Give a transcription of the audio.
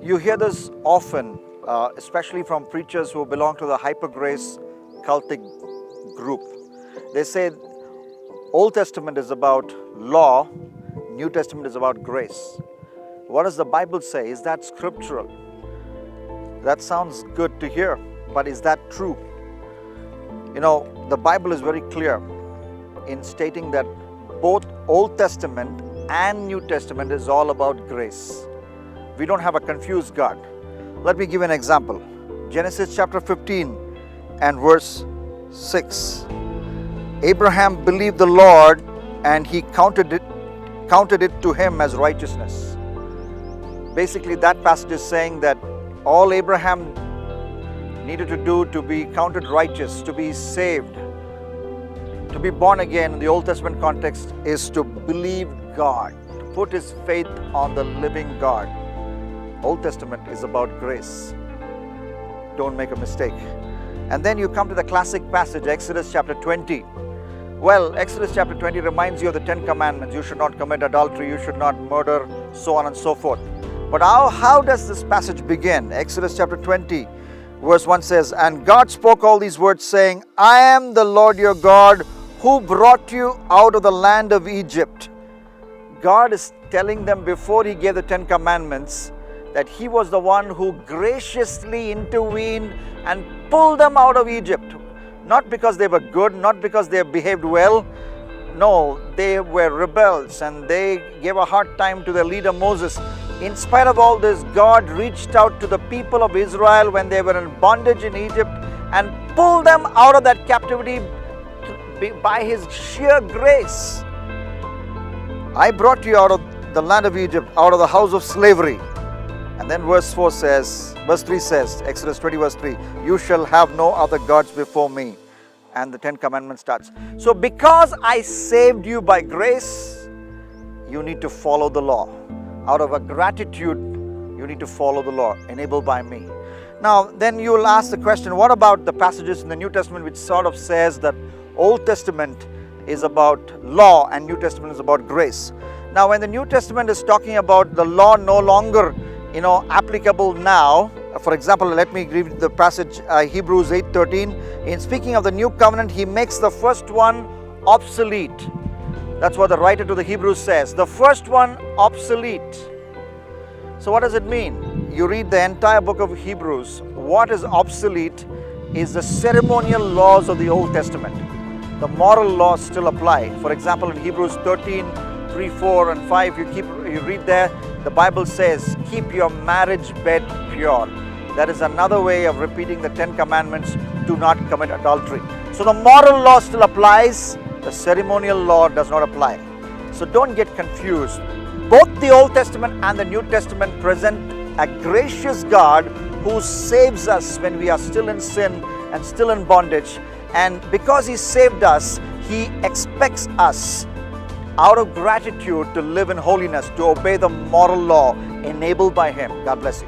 You hear this often, especially from preachers who belong to the HyperGrace cultic group. They say Old Testament is about law, New Testament is about grace. What does the Bible say? Is that scriptural? That sounds good to hear, but is that true? You know, the Bible is very clear in stating that both Old Testament and New Testament is all about grace. We don't have a confused God. Let me give you an example. Genesis chapter 15 and verse 6. Abraham believed the Lord and he counted it to him as righteousness. Basically, that passage is saying that all Abraham needed to do to be counted righteous, to be saved, to be born again in the Old Testament context is to believe God, to put his faith on the living God. Old Testament is about grace. Don't make a mistake. And then you come to the classic passage, Exodus chapter 20. Well, Exodus chapter 20 reminds you of the 10 commandments. You should not commit adultery, you should not murder, so on and so forth. But how does this passage begin? Exodus chapter 20, verse 1 says, "And God spoke all these words, saying, I am the Lord your God, who brought you out of the land of Egypt." God is telling them before he gave the 10 commandments that he was the one who graciously intervened and pulled them out of Egypt. Not because they were good, not because they behaved well. No, they were rebels and they gave a hard time to their leader Moses. In spite of all this, God reached out to the people of Israel when they were in bondage in Egypt and pulled them out of that captivity by his sheer grace. I brought you out of the land of Egypt, out of the house of slavery. And then verse 3 says, Exodus 20 verse 3, "You shall have no other gods before me." And the 10 commandments starts. So because I saved you by grace, you need to follow the law. Out of a gratitude, you need to follow the law, enabled by me. Now, then you will ask the question, what about the passages in the New Testament which sort of says that Old Testament is about law and New Testament is about grace? Now, when the New Testament is talking about the law no longer applicable now. For example, let me read the passage, Hebrews 8:13. In speaking of the new covenant, he makes the first one obsolete. That's what the writer to the Hebrews says. The first one obsolete. So what does it mean? You read the entire book of Hebrews. What is obsolete is the ceremonial laws of the Old Testament. The moral laws still apply. For example, in Hebrews 13:3, 4 and 5, you read there, the Bible says, keep your marriage bed pure. That is another way of repeating the 10 commandments, do not commit adultery. So the moral law still applies, the ceremonial law does not apply. So don't get confused. Both the Old Testament and the New Testament present a gracious God who saves us when we are still in sin and still in bondage. And because he saved us, he expects us out of gratitude to live in holiness, to obey the moral law enabled by him. God bless you.